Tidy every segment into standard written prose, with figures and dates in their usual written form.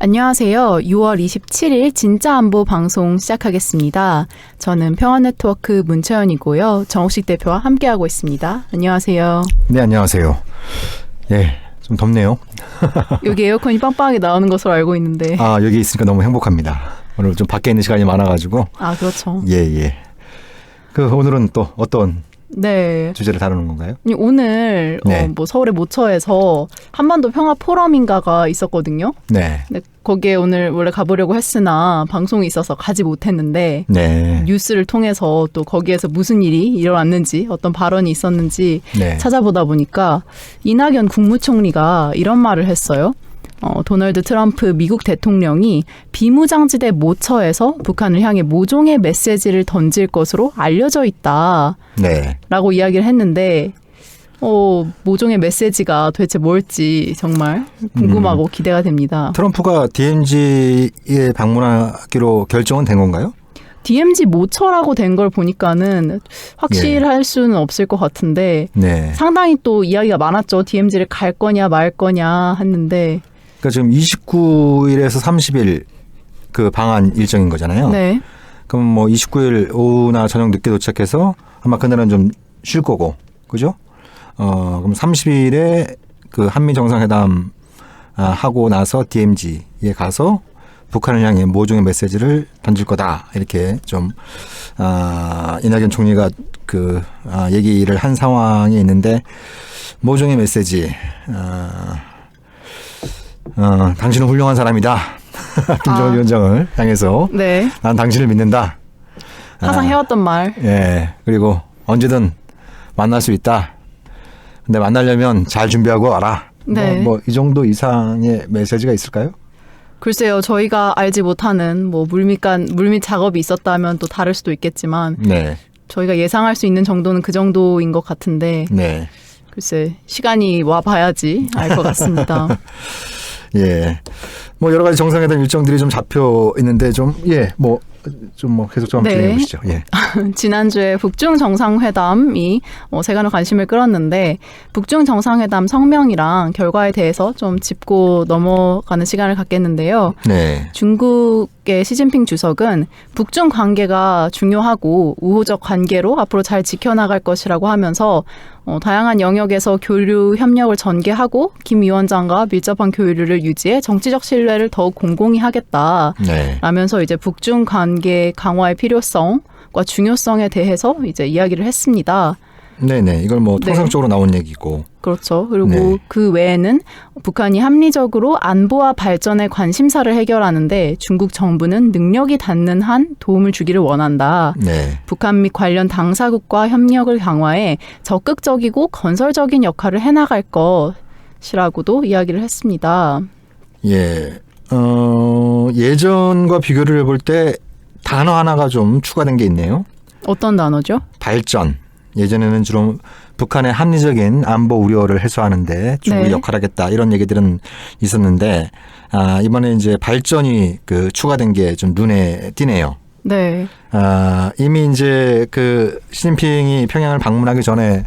안녕하세요. 6월 27일 진짜 안보 방송 시작하겠습니다. 저는 평화네트워크 문채연이고요. 정옥식 대표와 함께하고 있습니다. 안녕하세요. 네, 안녕하세요. 예, 좀 덥네요. 여기 에어컨이 빵빵하게 나오는 것으로 알고 있는데. 아, 여기 있으니까 너무 행복합니다. 오늘 좀 밖에 있는 시간이 많아가지고. 아, 그렇죠. 예. 오늘은 또 어떤 네. 주제를 다루는 건가요? 오늘 네. 서울의 모처에서 한반도 평화 포럼인가가 있었거든요. 네. 근데 거기에 오늘 원래 가보려고 했으나 방송이 있어서 가지 못했는데 네. 뉴스를 통해서 또 거기에서 무슨 일이 일어났는지 어떤 발언이 있었는지 네. 찾아보다 보니까 이낙연 국무총리가 이런 말을 했어요. 도널드 트럼프 미국 대통령이 비무장지대 모처에서 북한을 향해 모종의 메시지를 던질 것으로 알려져 있다. 네. 라고 이야기를 했는데 모종의 메시지가 도대체 뭘지 정말 궁금하고 기대가 됩니다. 트럼프가 DMZ에 방문하기로 결정은 된 건가요? DMZ 모처라고 된 걸 보니까는 확실할 수는 없을 것 같은데 네. 상당히 또 이야기가 많았죠. DMZ를 갈 거냐 말 거냐 했는데 그러니까 지금 29일에서 30일 그 방한 일정인 거잖아요. 네. 그럼 뭐 29일 오후나 저녁 늦게 도착해서 아마 그날은 좀 쉴 거고, 그죠? 그럼 30일에 그 한미 정상회담 하고 나서 DMZ에 가서 북한을 향해 모종의 메시지를 던질 거다. 이렇게 좀 이낙연 총리가 얘기를 한 상황이 있는데 모종의 메시지. 당신은 훌륭한 사람이다. 김정은 위원장을 향해서 네. 난 당신을 믿는다. 항상 해왔던 말. 예. 그리고 언제든 만날 수 있다. 근데 만나려면 잘 준비하고 와라. 네. 이 정도 이상의 메시지가 있을까요? 글쎄요. 저희가 알지 못하는 물밑 작업이 있었다면 또 다를 수도 있겠지만 네. 저희가 예상할 수 있는 정도는 그 정도인 것 같은데 네. 글쎄 시간이 와 봐야지 알 것 같습니다. 예. 여러 가지 정상회담 일정들이 좀 잡혀 있는데 계속 좀 진행해 보시죠. 예. 지난주에 북중 정상회담이 세간의 관심을 끌었는데 북중 정상회담 성명이랑 결과에 대해서 좀 짚고 넘어가는 시간을 갖겠는데요. 네. 중국의 시진핑 주석은 북중 관계가 중요하고 우호적 관계로 앞으로 잘 지켜나갈 것이라고 하면서 다양한 영역에서 교류 협력을 전개하고 김 위원장과 밀접한 교류를 유지해 정치적 신뢰를 더욱 공공히 하겠다. 네. 라면서 이제 북중 관계 강화의 필요성과 중요성에 대해서 이제 이야기를 했습니다. 네네. 이걸 통상적으로 나온 얘기고. 그렇죠. 그리고 네. 그 외에는 북한이 합리적으로 안보와 발전의 관심사를 해결하는데 중국 정부는 능력이 닿는 한 도움을 주기를 원한다. 네. 북한 및 관련 당사국과 협력을 강화해 적극적이고 건설적인 역할을 해나갈 것이라고도 이야기를 했습니다. 예. 예전과 비교를 해볼 때 단어 하나가 좀 추가된 게 있네요. 어떤 단어죠? 발전. 예전에는 주로 북한의 합리적인 안보 우려를 해소하는데 중국이 네. 역할하겠다 이런 얘기들은 있었는데 이번에 이제 발전이 추가된 게 좀 눈에 띄네요. 네. 이미 이제 시진핑이 평양을 방문하기 전에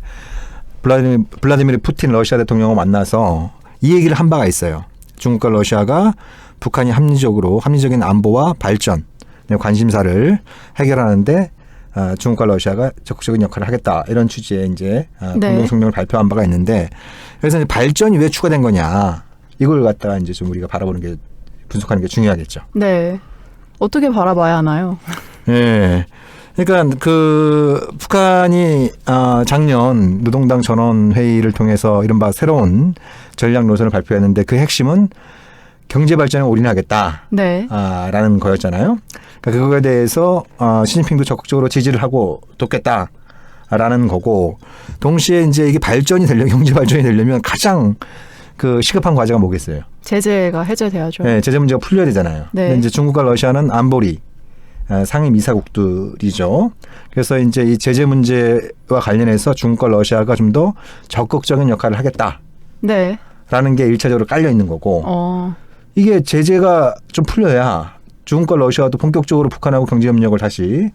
블라디미르 푸틴 러시아 대통령을 만나서 이 얘기를 한 바가 있어요. 중국과 러시아가 북한이 합리적인 안보와 발전, 관심사를 해결하는데 중국과 러시아가 적극적인 역할을 하겠다 이런 취지의 이제 공동 성명을 발표한 바가 있는데 그래서 이제 발전이 왜 추가된 거냐 이걸 갖다가 이제 좀 우리가 분석하는 게 중요하겠죠. 네. 어떻게 바라봐야 하나요? 예. 그러니까 북한이 작년 노동당 전원 회의를 통해서 이른바 새로운 전략 노선을 발표했는데 그 핵심은 경제 발전에 올인하겠다. 네. 라는 거였잖아요. 그러니까 그거에 대해서 시진핑도 적극적으로 지지를 하고 돕겠다라는 거고 동시에 이제 이게 경제 발전이 되려면 가장 시급한 과제가 뭐겠어요? 제재가 해제돼야죠. 네, 제재 문제가 풀려야 되잖아요. 네. 근데 이제 중국과 러시아는 안보리 상임 이사국들이죠. 그래서 이제 이 제재 문제와 관련해서 중국과 러시아가 좀 더 적극적인 역할을 하겠다라는 네. 게 1차적으로 깔려 있는 거고 이게 제재가 좀 풀려야 중국과 러시아도 본격적으로 북한하고 경제협력을 다시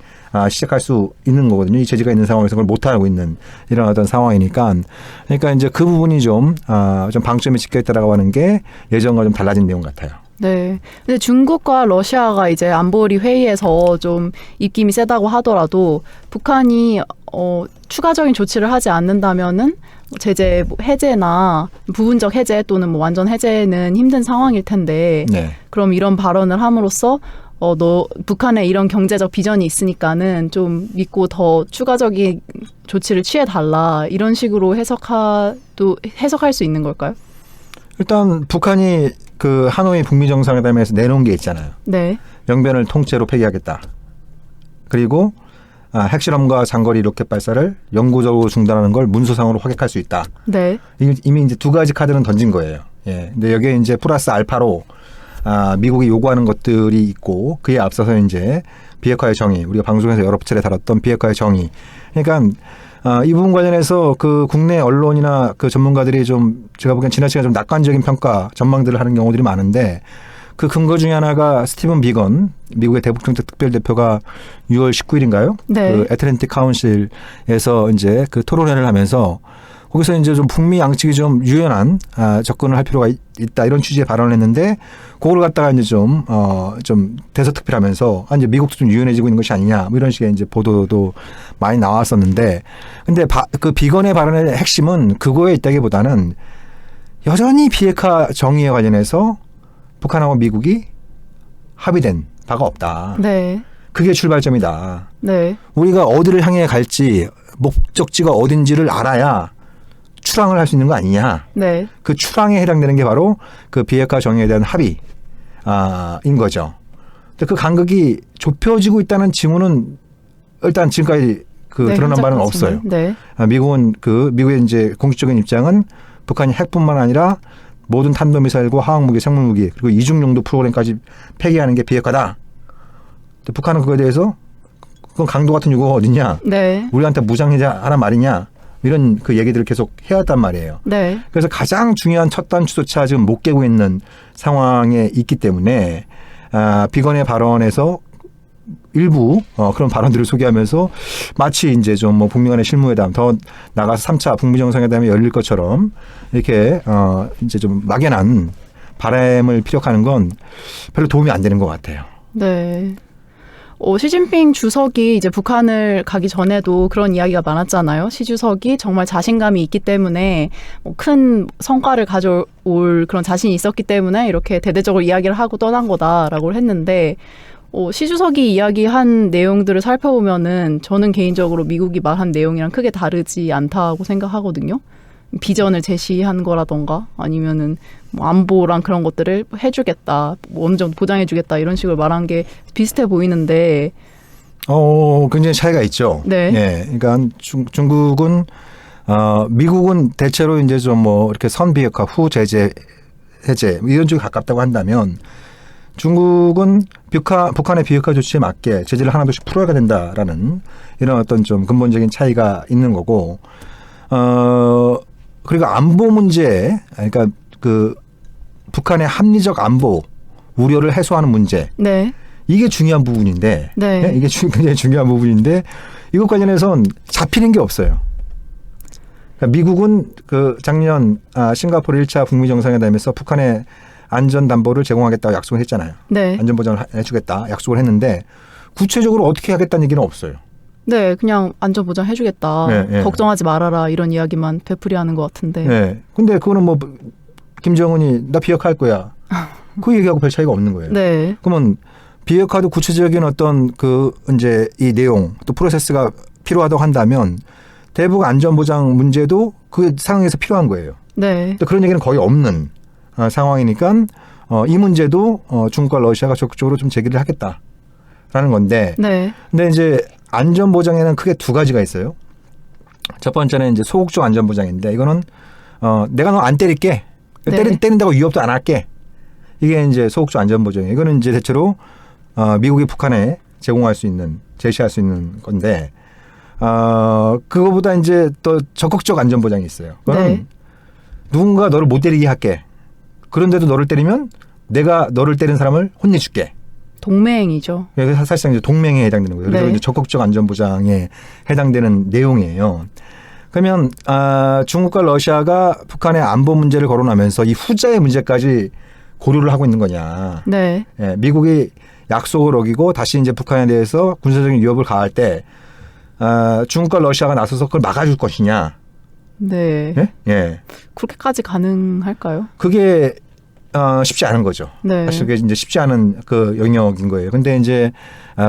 시작할 수 있는 거거든요. 이 제재가 있는 상황에서 그걸 못하고 있는 이런 어떤 상황이니까. 그러니까 이제 그 부분이 좀 방점이 찍혀 있다라고 하는 게 예전과 좀 달라진 내용 같아요. 네. 근데 중국과 러시아가 이제 안보리 회의에서 좀 입김이 세다고 하더라도 북한이 추가적인 조치를 하지 않는다면은 제재 해제나 부분적 해제 또는 뭐 완전 해제는 힘든 상황일 텐데 네. 그럼 이런 발언을 함으로써 북한에 이런 경제적 비전이 있으니까는 좀 믿고 더 추가적인 조치를 취해달라 이런 식으로 해석할 수 있는 걸까요? 일단 북한이 그 하노이 북미 정상회담에서 내놓은 게 있잖아요. 네. 영변을 통째로 폐기하겠다. 그리고 핵실험과 장거리 로켓 발사를 영구적으로 중단하는 걸 문서상으로 확인할 수 있다. 네. 이미 이제 두 가지 카드는 던진 거예요. 예. 근데 여기에 이제 플러스 알파로 미국이 요구하는 것들이 있고 그에 앞서서 이제 비핵화의 정의, 우리가 방송에서 여러 차례 다뤘던 비핵화의 정의. 그러니까 이 부분 관련해서 그 국내 언론이나 그 전문가들이 좀 제가 보기엔 지나치게 좀 낙관적인 평가 전망들을 하는 경우들이 많은데 그 근거 중에 하나가 스티븐 비건 미국의 대북정책 특별대표가 6월 19일인가요? 네. 그 애틀랜틱 카운실에서 이제 그 토론회를 하면서 거기서 이제 좀 북미 양측이 좀 유연한 접근을 할 필요가 있다 이런 취지의 발언을 했는데 그걸 갖다가 이제 좀 대서특필하면서 이제 미국도 좀 유연해지고 있는 것이 아니냐 뭐 이런 식의 이제 보도도 많이 나왔었는데 근데 그 비건의 발언의 핵심은 그거에 있다기보다는 여전히 비핵화 정의에 관련해서 북한하고 미국이 합의된 바가 없다. 네. 그게 출발점이다. 네. 우리가 어디를 향해 갈지 목적지가 어딘지를 알아야 출항을 할 수 있는 거 아니냐. 네. 그 출항에 해당되는 게 바로 그 비핵화 정의에 대한 합의인 거죠. 근데 그 간극이 좁혀지고 있다는 징후는 일단 지금까지 네, 드러난 바는 없어요. 네. 미국의 이제 공식적인 입장은 북한이 핵뿐만 아니라 모든 탄도미사일과 화학무기, 생물무기 그리고 이중용도 프로그램까지 폐기하는 게 비핵화다. 근데 북한은 그거에 대해서 그건 강도 같은 요구가 어딨냐. 네. 우리한테 무장해제하란 말이냐. 이런 그 얘기들을 계속 해왔단 말이에요. 네. 그래서 가장 중요한 첫 단추조차 지금 못 깨고 있는 상황에 있기 때문에 비건의 발언에서 일부 그런 발언들을 소개하면서 마치 이제 좀 뭐 북미 간의 실무회담 더 나가서 3차 북미 정상회담이 열릴 것처럼 이렇게 이제 좀 막연한 바람을 피력하는 건 별로 도움이 안 되는 것 같아요. 네. 시진핑 주석이 이제 북한을 가기 전에도 그런 이야기가 많았잖아요. 시 주석이 정말 자신감이 있기 때문에 큰 성과를 가져올 그런 자신이 있었기 때문에 이렇게 대대적으로 이야기를 하고 떠난 거다라고 했는데 시 주석이 이야기한 내용들을 살펴보면은 저는 개인적으로 미국이 말한 내용이랑 크게 다르지 않다고 생각하거든요. 비전을 제시한 거라던가 아니면은 뭐 안보랑 그런 것들을 해주겠다, 뭐 어느 정도 보장해주겠다 이런 식으로 말한 게 비슷해 보이는데. 굉장히 차이가 있죠. 네. 예, 그러니까 중국은 미국은 대체로 이제 좀 뭐 이렇게 선비핵화 후 제재 해제 이런 쪽에 가깝다고 한다면 중국은 북한의 비핵화 조치에 맞게 제재를 하나둘씩 풀어야 된다라는 이런 어떤 좀 근본적인 차이가 있는 거고. 그리고 안보 문제, 그러니까 그 북한의 합리적 안보 우려를 해소하는 문제. 네. 이게 중요한 부분인데, 네. 이게 굉장히 중요한 부분인데 이것 관련해서는 잡히는 게 없어요. 그러니까 미국은 그 작년 싱가포르 1차 북미 정상회담에서 북한의 안전 담보를 제공하겠다고 약속을 했잖아요. 네. 안전 보장을 해주겠다 약속을 했는데 구체적으로 어떻게 하겠다는 얘기는 없어요. 네, 그냥 안전 보장 해주겠다. 네, 네. 걱정하지 말아라 이런 이야기만 되풀이하는 것 같은데. 네. 근데 그거는 뭐 김정은이 나 비핵화할 거야. 그 얘기하고 별 차이가 없는 거예요. 네. 그러면 비핵화도 구체적인 어떤 그 이제 이 내용 또 프로세스가 필요하다고 한다면 대북 안전 보장 문제도 그 상황에서 필요한 거예요. 네. 또 그런 얘기는 거의 없는 상황이니까 이 문제도 중국과 러시아가 적극적으로 좀 제기를 하겠다라는 건데. 네. 근데 이제 안전 보장에는 크게 두 가지가 있어요. 첫 번째는 이제 소극적 안전 보장인데 이거는 내가 너 안 때릴게. 네. 때린다고 위협도 안 할게. 이게 이제 소극적 안전 보장이에요. 이거는 이제 대체로 미국이 북한에 제시할 수 있는 건데 그거보다 이제 또 적극적 안전 보장이 있어요. 그거는 네. 누군가 너를 못 때리게 할게. 그런데도 너를 때리면 내가 너를 때린 사람을 혼내줄게. 동맹이죠. 사실상 이제 동맹에 해당되는 거예요. 그래서 네. 이제 적극적 안전 보장에 해당되는 내용이에요. 그러면 중국과 러시아가 북한의 안보 문제를 거론하면서 이 후자의 문제까지 고려를 하고 있는 거냐. 네. 예, 미국이 약속을 어기고 다시 이제 북한에 대해서 군사적인 위협을 가할 때 중국과 러시아가 나서서 그걸 막아줄 것이냐. 네. 예? 예. 그렇게까지 가능할까요? 그게 쉽지 않은 거죠. 네. 사실 그게 이제 쉽지 않은 그 영역인 거예요. 근데 이제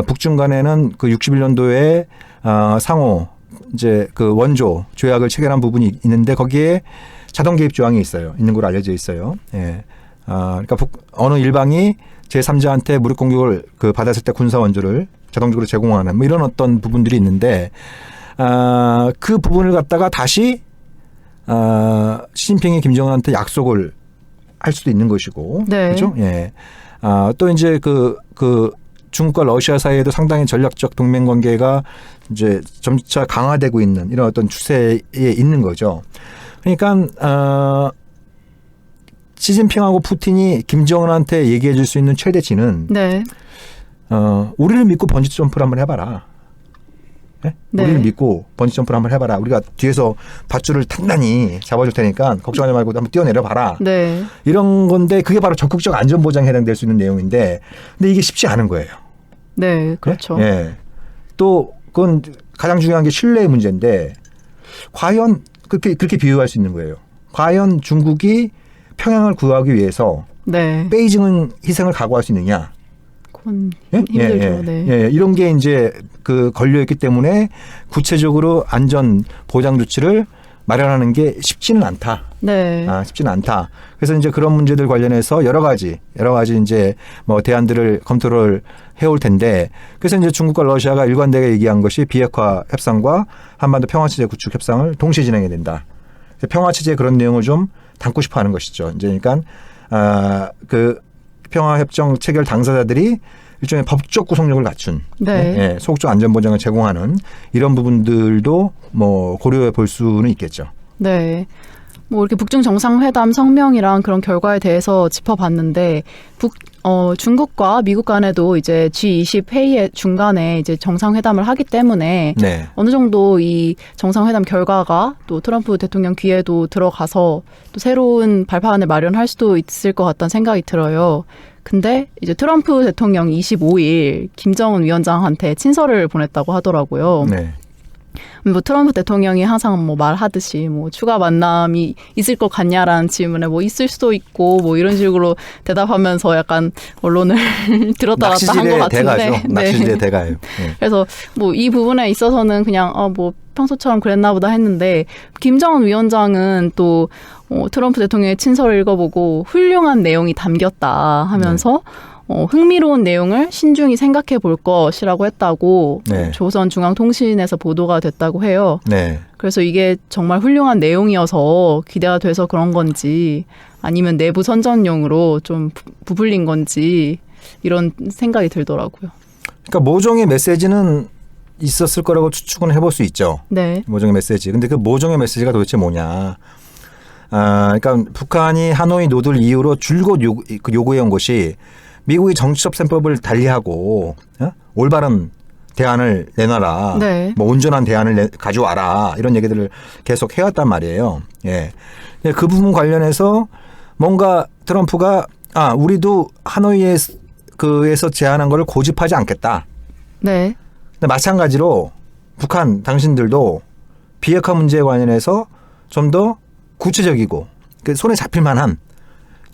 북중 간에는 그 61년도에 상호 이제 그 원조 조약을 체결한 부분이 있는데 거기에 자동 개입 조항이 있어요. 있는 걸로 알려져 있어요. 예. 그러니까 어느 일방이 제3자한테 무력 공격을 그 받았을 때 군사 원조를 자동적으로 제공하는 뭐 이런 어떤 부분들이 있는데 그 부분을 갖다가 다시 시진핑이 김정은한테 약속을 할 수도 있는 것이고, 네. 그렇죠? 예. 또 이제 그 중국과 러시아 사이에도 상당히 전략적 동맹 관계가 이제 점차 강화되고 있는 이런 어떤 추세에 있는 거죠. 그러니까 시진핑하고 푸틴이 김정은한테 얘기해 줄 수 있는 최대치는 네. 우리를 믿고 번지 점프를 한번 해봐라. 네? 네. 우리를 믿고 번지 점프를 한번 해봐라. 우리가 뒤에서 밧줄을 단단히 잡아줄 테니까 걱정하지 말고 한번 뛰어내려봐라. 네. 이런 건데 그게 바로 적극적 안전보장에 해당될 수 있는 내용인데 근데 이게 쉽지 않은 거예요. 네. 그렇죠. 예. 예. 또 그건 가장 중요한 게 신뢰의 문제인데 과연 그렇게 비유할 수 있는 거예요. 과연 중국이 평양을 구하기 위해서 네. 베이징은 희생을 각오할 수 있느냐? 그건 예? 힘들죠. 예, 예. 네. 예, 이런 게 이제 그 걸려 있기 때문에 구체적으로 안전 보장 조치를 마련하는 게 쉽지는 않다. 네. 쉽지는 않다. 그래서 이제 그런 문제들 관련해서 여러 가지 이제 뭐 대안들을 검토를 해올 텐데 그래서 이제 중국과 러시아가 일관되게 얘기한 것이 비핵화 협상과 한반도 평화체제 구축 협상을 동시에 진행해야 된다. 평화체제에 그런 내용을 좀 담고 싶어 하는 것이죠. 이제 그러니까 그 평화협정 체결 당사자들이 일종의 법적 구속력을 갖춘 네. 예, 소극적 안전보장을 제공하는 이런 부분들도 뭐 고려해 볼 수는 있겠죠. 네. 뭐 이렇게 북중 정상회담 성명이랑 그런 결과에 대해서 짚어봤는데 중국과 미국 간에도 이제 G20 회의의 중간에 이제 정상회담을 하기 때문에 네. 어느 정도 이 정상회담 결과가 또 트럼프 대통령 귀에도 들어가서 또 새로운 발판을 마련할 수도 있을 것 같다는 생각이 들어요. 근데 이제 트럼프 대통령이 25일 김정은 위원장한테 친서를 보냈다고 하더라고요. 네. 뭐 트럼프 대통령이 항상 뭐 말하듯이 뭐 추가 만남이 있을 것 같냐라는 질문에 뭐 있을 수도 있고 뭐 이런 식으로 대답하면서 약간 언론을 들었다 놨다 한 것 같은데. 대가죠. 낚시질의 대가예요. 네. 그래서 뭐 이 부분에 있어서는 그냥 뭐 평소처럼 그랬나 보다 했는데 김정은 위원장은 또 트럼프 대통령의 친서를 읽어보고 훌륭한 내용이 담겼다 하면서 흥미로운 내용을 신중히 생각해 볼 것이라고 했다고 네. 조선중앙통신에서 보도가 됐다고 해요. 네. 그래서 이게 정말 훌륭한 내용이어서 기대가 돼서 그런 건지 아니면 내부 선전용으로 좀 부풀린 건지 이런 생각이 들더라고요. 그러니까 모종의 메시지는 있었을 거라고 추측은 해볼 수 있죠. 네. 모종의 메시지. 근데 그 모종의 메시지가 도대체 뭐냐. 그러니까 북한이 하노이 노들 이후로 줄곧 요구해온 것이 미국이 정치적 셈법을 달리하고 올바른 대안을 내놔라. 네. 뭐 온전한 대안을 가져와라. 이런 얘기들을 계속 해왔단 말이에요. 예. 그 부분 관련해서 뭔가 트럼프가 우리도 하노이에서 제안한 거를 고집하지 않겠다. 네. 근데 마찬가지로 북한 당신들도 비핵화 문제에 관련해서 좀 더 구체적이고 손에 잡힐 만한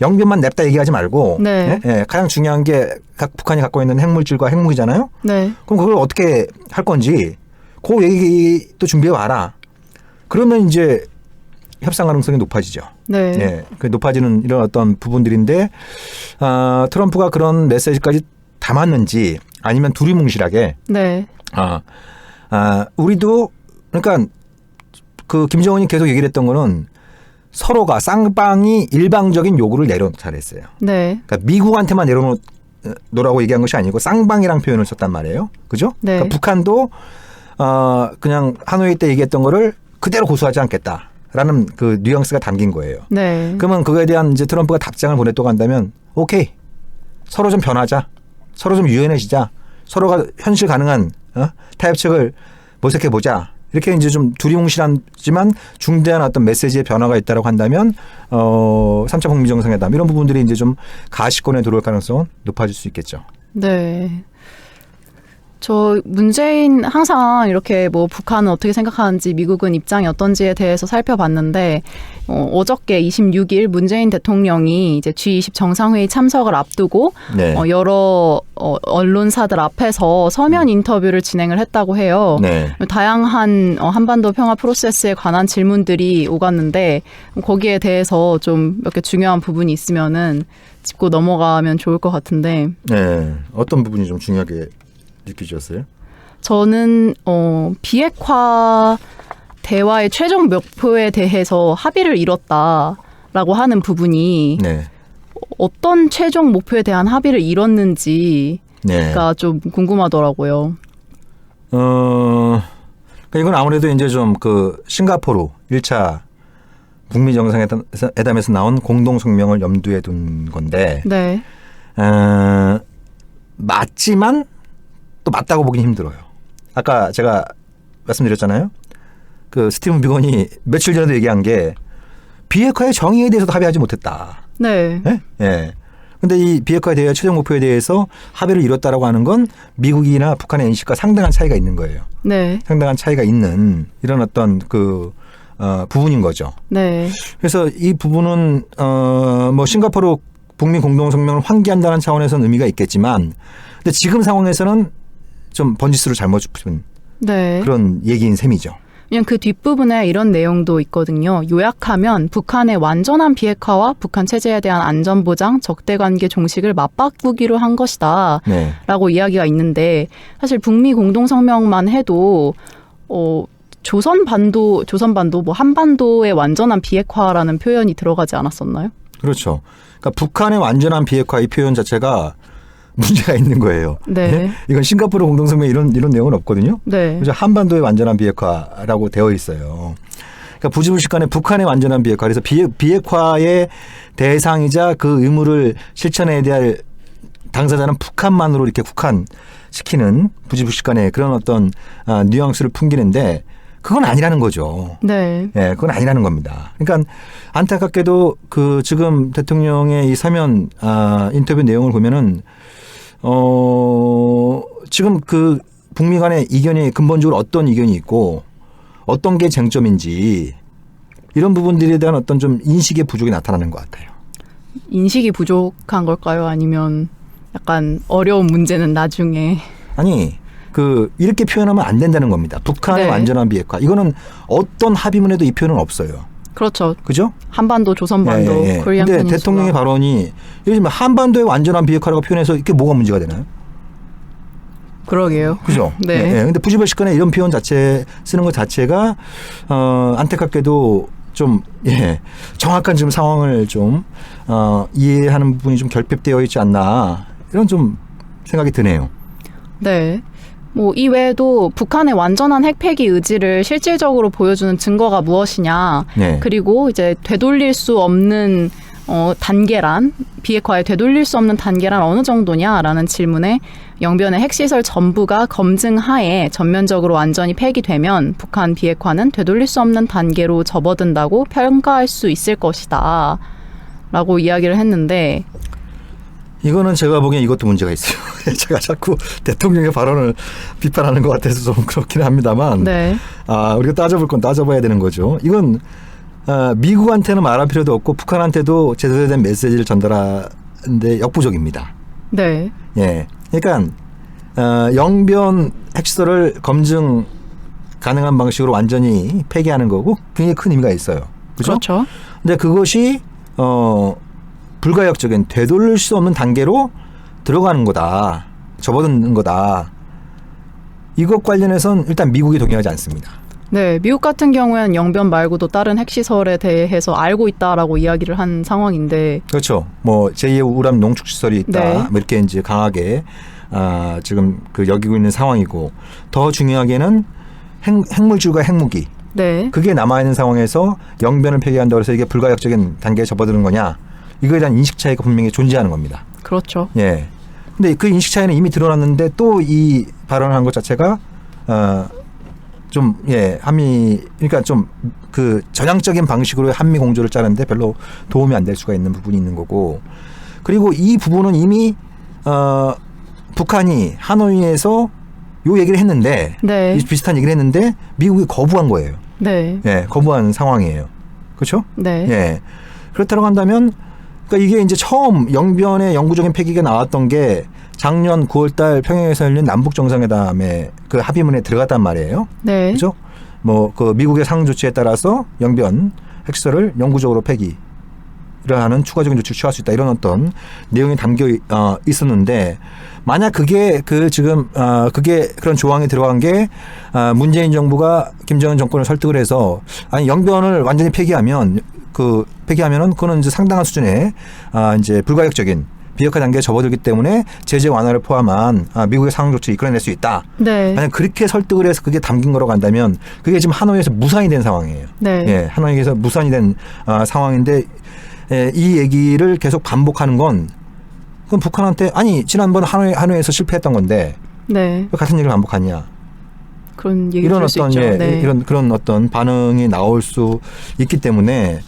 영변만 냅다 얘기하지 말고 네. 예, 가장 중요한 게 북한이 갖고 있는 핵물질과 핵무기잖아요. 네. 그럼 그걸 어떻게 할 건지 그 얘기도 준비해 와라. 그러면 이제 협상 가능성이 높아지죠. 네. 예, 그 높아지는 이런 어떤 부분들인데 트럼프가 그런 메시지까지 담았는지 아니면 두리뭉실하게 네. 우리도 그러니까 그 김정은이 계속 얘기를 했던 거는 서로가 쌍방이 일방적인 요구를 내려놓자 했어요. 네. 그러니까 미국한테만 내려놓으라고 얘기한 것이 아니고 쌍방이랑 표현을 썼단 말이에요. 그죠? 네. 그러니까 북한도 그냥 하노이 때 얘기했던 거를 그대로 고수하지 않겠다라는 그 뉘앙스가 담긴 거예요. 네. 그러면 그거에 대한 이제 트럼프가 답장을 보냈다고 한다면 오케이. 서로 좀 변하자. 서로 좀 유연해지자. 서로가 현실 가능한 타협책을 모색해 보자. 이렇게 이제 좀 두리뭉실하지만 중대한 어떤 메시지의 변화가 있다라고 한다면 3차 북미 정상회담 이런 부분들이 이제 좀 가시권에 들어올 가능성은 높아질 수 있겠죠. 네. 저 문재인 항상 이렇게 뭐 북한은 어떻게 생각하는지 미국은 입장이 어떤지에 대해서 살펴봤는데 어저께 26일 문재인 대통령이 이제 G20 정상회의 참석을 앞두고 네. 여러 언론사들 앞에서 서면 인터뷰를 진행을 했다고 해요. 네. 다양한 한반도 평화 프로세스에 관한 질문들이 오갔는데 거기에 대해서 좀 몇 개 중요한 부분이 있으면은 짚고 넘어가면 좋을 것 같은데. 네. 어떤 부분이 좀 중요하게 느끼셨어요? 저는 비핵화 대화의 최종 목표에 대해서 합의를 이뤘다라고 하는 부분이 네. 어떤 최종 목표에 대한 합의를 이뤘는지가 네. 좀 궁금하더라고요. 그러니까 이건 아무래도 이제 좀 그 싱가포르 1차 북미 정상회담에서 나온 공동 성명을 염두에 둔 건데 네. 맞지만 또 맞다고 보긴 힘들어요. 아까 제가 말씀드렸잖아요. 그 스티븐 비건이 며칠 전에도 얘기한 게 비핵화의 정의에 대해서도 합의하지 못했다. 네. 예? 예. 근데 이 비핵화 대화 최종 목표에 대해서 합의를 이뤘다라고 하는 건 미국이나 북한의 인식과 상당한 차이가 있는 거예요. 네. 상당한 차이가 있는 이런 어떤 그 부분인 거죠. 네. 그래서 이 부분은 뭐 싱가포르 북미 공동 성명을 환기한다는 차원에서는 의미가 있겠지만, 근데 지금 상황에서는 좀 번지수를 잘못 짚은 네. 그런 얘기인 셈이죠. 그냥 그 뒷부분에 이런 내용도 있거든요. 요약하면 북한의 완전한 비핵화와 북한 체제에 대한 안전보장, 적대관계 종식을 맞바꾸기로 한 것이다. 네. 라고 이야기가 있는데 사실 북미 공동성명만 해도 조선반도 뭐 한반도의 완전한 비핵화라는 표현이 들어가지 않았었나요? 그렇죠. 그러니까 북한의 완전한 비핵화 이 표현 자체가 문제가 있는 거예요. 네. 이건 싱가포르 공동성명에 이런 내용은 없거든요. 네. 그래서 한반도의 완전한 비핵화라고 되어 있어요. 그러니까 부지불식간에 북한의 완전한 비핵화, 그래서 비핵화의 대상이자 그 의무를 실천해야 될 당사자는 북한만으로 이렇게 국한시키는 부지불식간에 그런 어떤 뉘앙스를 풍기는데 그건 아니라는 거죠. 네. 예, 그건 아니라는 겁니다. 그러니까 안타깝게도 그 지금 대통령의 이 서면 인터뷰 내용을 보면은 지금 그 북미 간의 이견이 근본적으로 어떤 이견이 있고 어떤 게 쟁점인지 이런 부분들에 대한 어떤 좀 인식의 부족이 나타나는 것 같아요. 인식이 부족한 걸까요? 아니면 약간 어려운 문제는 나중에. 아니 이렇게 표현하면 안 된다는 겁니다. 북한의 네. 완전한 비핵화. 이거는 어떤 합의문에도 이 표현은 없어요. 그렇죠. 그죠? 한반도, 조선반도, 코리안 근데 페닌슐라. 대통령의 발언이 예를 들면 한반도의 완전한 비핵화라고 표현해서 이게 뭐가 문제가 되나요? 그러게요. 그죠? 네. 근데 부지불식간에 이런 표현 자체 쓰는 것 자체가 안타깝게도 좀 정확한 지금 상황을 좀 이해하는 부분이 좀 결핍되어 있지 않나 이런 좀 생각이 드네요. 네. 뭐 이외에도 북한의 완전한 핵폐기 의지를 실질적으로 보여주는 증거가 무엇이냐. 네. 그리고 이제 되돌릴 수 없는 단계란, 비핵화에 되돌릴 수 없는 단계란 어느 정도냐라는 질문에 영변의 핵시설 전부가 검증하에 전면적으로 완전히 폐기되면 북한 비핵화는 되돌릴 수 없는 단계로 접어든다고 평가할 수 있을 것이다. 라고 이야기를 했는데 이거는 제가 보기엔 이것도 문제가 있어요. 제가 자꾸 대통령의 발언을 비판하는 것 같아서 좀 그렇긴 합니다만 네. 우리가 따져볼 건 따져봐야 되는 거죠. 이건 미국한테는 말할 필요도 없고 북한한테도 제대로 된 메시지를 전달하는데 역부족입니다. 네. 예, 그러니까 영변 핵시설을 검증 가능한 방식으로 완전히 폐기하는 거고 굉장히 큰 의미가 있어요. 그렇죠? 그렇죠. 근데 그것이 불가역적인 되돌릴 수 없는 단계로 들어가는 거다. 접어드는 거다. 이것 관련해서는 일단 미국이 동의하지 않습니다. 네, 미국 같은 경우에는 영변 말고도 다른 핵시설에 대해서 알고 있다라고 이야기를 한 상황인데. 그렇죠. 뭐 제2의 우람 농축 시설이 있다. 네. 뭐 이렇게 이제 강하게 지금 그 여기고 있는 상황이고 더 중요하게는 핵물질과 핵무기. 네. 그게 남아 있는 상황에서 영변을 폐기한다고 해서 이게 불가역적인 단계에 접어드는 거냐? 이거에 대한 인식 차이가 분명히 존재하는 겁니다. 그렇죠. 예. 근데 그 인식 차이는 이미 드러났는데 또 이 발언을 한 것 자체가 좀 한미 그러니까 좀 그 전향적인 방식으로 한미 공조를 짜는데 별로 도움이 안 될 수가 있는 부분이 있는 거고 그리고 이 부분은 이미 북한이 하노이에서 요 얘기를 했는데 네. 비슷한 얘기를 했는데 미국이 거부한 거예요. 네. 예, 거부한 상황이에요. 그렇죠? 네. 예. 그렇다고 한다면 그러니까 이게 이제 처음 영변의 영구적인 폐기가 나왔던 게 작년 9월달 평양에서 열린 남북 정상회담의 그 합의문에 들어갔단 말이에요. 네. 그렇죠? 뭐 그 미국의 상응 조치에 따라서 영변 핵시설을 영구적으로 폐기를 하는 추가적인 조치를 취할 수 있다 이런 어떤 내용이 담겨 있었는데 만약 그게 그 지금 그게 그런 조항이 들어간 게 문재인 정부가 김정은 정권을 설득을 해서 아니 영변을 완전히 폐기하면은 그거는 이제 상당한 수준의 이제 불가역적인 비핵화 단계에 접어들기 때문에 제재 완화를 포함한 미국의 상응 조치를 이끌어낼 수 있다. 네. 만약 그렇게 설득을 해서 그게 담긴 거로 간다면 그게 지금 하노이에서 무산이 된 상황이에요. 네. 예, 하노이에서 무산이 된 상황인데 이 얘기를 계속 반복하는 건 그럼 북한한테 아니 지난번 하노이에서 실패했던 건데 네. 왜 같은 얘기를 반복하냐. 그런 얘기 이런 들을 수 어떤 있죠. 네. 이런 그런 어떤 반응이 나올 수 있기 때문에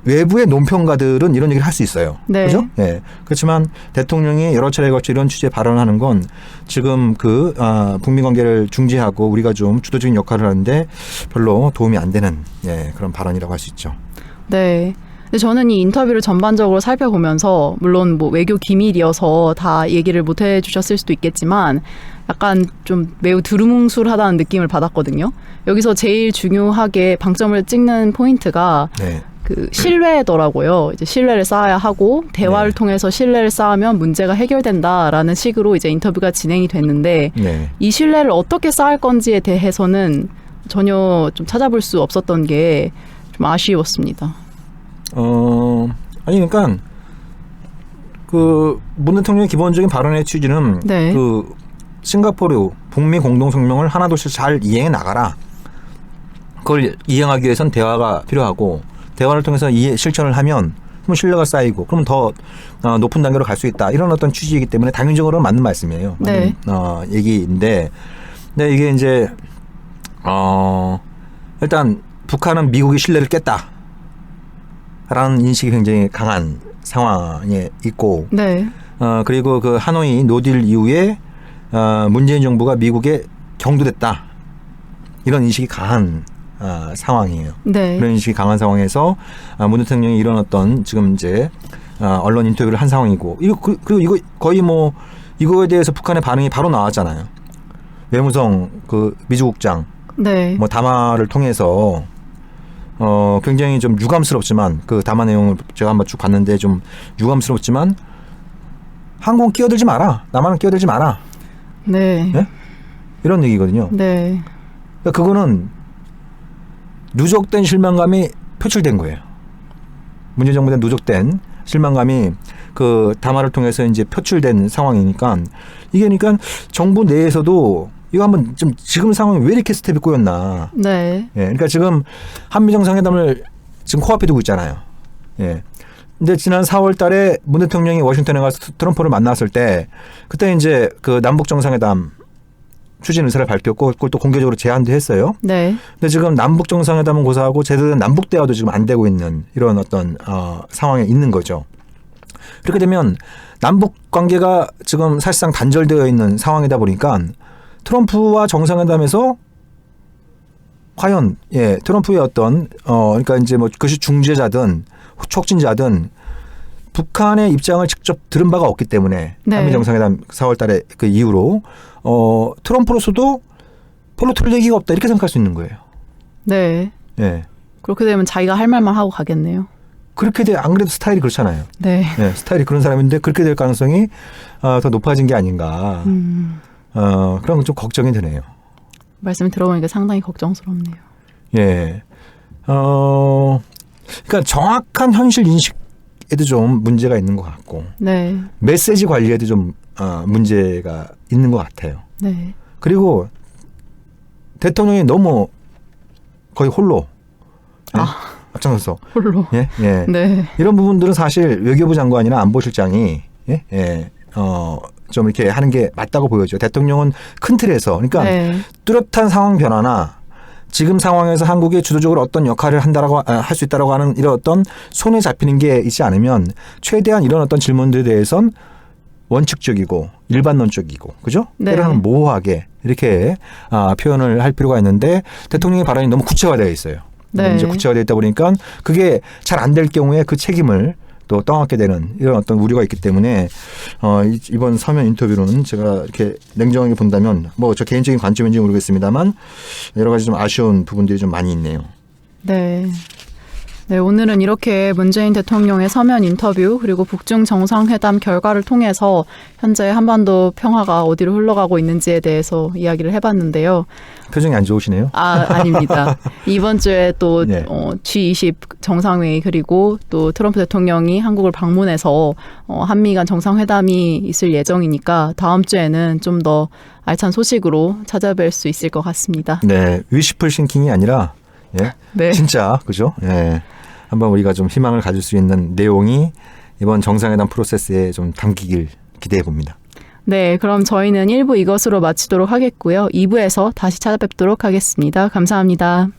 외부의 논평가들은 이런 얘기를 할 수 있어요. 네. 그렇죠? 예. 그렇지만 대통령이 여러 차례에 걸쳐 이런 취지의 발언을 하는 건 지금 북미 관계를 중재하고 우리가 좀 주도적인 역할을 하는데 별로 도움이 안 되는 그런 발언이라고 할 수 있죠. 네. 근데 저는 이 인터뷰를 전반적으로 살펴보면서 물론 뭐 외교 기밀이어서 다 얘기를 못 해주셨을 수도 있겠지만 약간 좀 매우 두루뭉술하다는 느낌을 받았거든요. 여기서 제일 중요하게 방점을 찍는 포인트가 네. 그 신뢰더라고요. 이제 신뢰를 쌓아야 하고 대화를 네. 통해서 신뢰를 쌓으면 문제가 해결된다라는 식으로 이제 인터뷰가 진행이 됐는데 네. 이 신뢰를 어떻게 쌓을 건지에 대해서는 전혀 좀 찾아볼 수 없었던 게 좀 아쉬웠습니다. 아니 그러니까 그 문 대통령의 기본적인 발언의 취지는 네. 그 싱가포르 북미 공동 성명을 하나둘씩 잘 이행해 나가라. 그걸 이행하기 위해선 대화가 필요하고 대화를 통해서 실천을 하면 그럼 신뢰가 쌓이고 그러면 더 높은 단계로 갈 수 있다. 이런 어떤 취지이기 때문에 당연적으로 맞는 말씀이에요. 네. 맞는 얘기인데 근데 이게 이제 일단 북한은 미국의 신뢰를 깼다. 라는 인식이 굉장히 강한 상황에 있고 네. 그리고 그 하노이 노딜 이후에 문재인 정부가 미국에 경도됐다. 이런 인식이 강한 상황이에요. 네. 그런 인식이 강한 상황에서 문 대통령이 이런 어떤 지금 이제 언론 인터뷰를 한 상황이고 그리고 이거 거의 뭐 이거에 대해서 북한의 반응이 바로 나왔잖아요. 외무성 그 미주국장 네. 뭐 담화를 통해서 굉장히 좀 유감스럽지만 그 담화 내용을 제가 한번 쭉 봤는데 좀 유감스럽지만 항공 끼어들지 마라. 남한은 끼어들지 마라. 네. 네? 이런 얘기거든요. 네. 그러니까 그거는 누적된 실망감이 표출된 거예요. 문재인 정부에 누적된 실망감이 그 담화를 통해서 이제 표출된 상황이니까 이게 그러니까 정부 내에서도 이거 한번 좀 지금 상황이 왜 이렇게 스텝이 꼬였나. 네. 예. 그러니까 지금 한미 정상회담을 지금 코앞에 두고 있잖아요. 예. 근데 지난 4월 달에 문 대통령이 워싱턴에 가서 트럼프를 만났을 때 그때 이제 그 남북 정상회담 추진 의사를 밝혔고 그걸 또 공개적으로 제안도 했어요. 네. 근데 지금 남북 정상회담은 고사하고 제대로 된 남북 대화도 지금 안 되고 있는 이런 어떤 상황에 있는 거죠. 그렇게 되면 남북 관계가 지금 사실상 단절되어 있는 상황이다 보니까 트럼프와 정상회담에서 과연 트럼프의 어떤 그러니까 이제 뭐 그것이 중재자든 촉진자든 북한의 입장을 직접 들은 바가 없기 때문에 네. 한미 정상회담 4월 달에 그 이후로 트럼프로서도 별로 틀 얘기가 없다 이렇게 생각할 수 있는 거예요. 네. 예. 그렇게 되면 자기가 할 말만 하고 가겠네요. 그렇게 돼 안 그래도 스타일이 그렇잖아요. 네. 예, 스타일이 그런 사람인데 그렇게 될 가능성이 더 높아진 게 아닌가. 그런 건 좀 걱정이 드네요. 말씀 들어보니까 상당히 걱정스럽네요. 예. 그러니까 정확한 현실 인식에도 좀 문제가 있는 것 같고 네. 메시지 관리에도 좀 문제가 있는 것 같아요. 네. 그리고 대통령이 너무 거의 홀로 앞장서서 홀로. 예, 예. 네. 이런 부분들은 사실 외교부 장관이나 안보실장이 좀 이렇게 하는 게 맞다고 보여져요. 대통령은 큰 틀에서 그러니까 네. 뚜렷한 상황 변화나 지금 상황에서 한국이 주도적으로 어떤 역할을 한다라고 할 수 있다라고 하는 이런 어떤 손에 잡히는 게 있지 않으면 최대한 이런 어떤 질문들에 대해선 원칙적이고 일반론적이고 그죠? 네. 때로는 모호하게 이렇게 표현을 할 필요가 있는데 대통령의 발언이 너무 구체화되어 있어요. 네. 이제 구체화되어 있다 보니까 그게 잘 안 될 경우에 그 책임을 또 떠안게 되는 이런 어떤 우려가 있기 때문에 이번 서면 인터뷰는 제가 이렇게 냉정하게 본다면 뭐 저 개인적인 관점인지 모르겠습니다만 여러 가지 좀 아쉬운 부분들이 좀 많이 있네요. 네. 네, 오늘은 이렇게 문재인 대통령의 서면 인터뷰 그리고 북중 정상회담 결과를 통해서 현재 한반도 평화가 어디로 흘러가고 있는지에 대해서 이야기를 해봤는데요. 표정이 안 좋으시네요. 아닙니다. 이번 주에 또 네. G20 정상회의 그리고 또 트럼프 대통령이 한국을 방문해서 한미 간 정상회담이 있을 예정이니까 다음 주에는 좀 더 알찬 소식으로 찾아뵐 수 있을 것 같습니다. 네, 위시풀 싱킹이 아니라 네. 진짜 그죠? 예. 한번 우리가 좀 희망을 가질 수 있는 내용이 이번 정상회담 프로세스에 좀 담기길 기대해 봅니다. 네, 그럼 저희는 1부 이것으로 마치도록 하겠고요. 2부에서 다시 찾아뵙도록 하겠습니다. 감사합니다.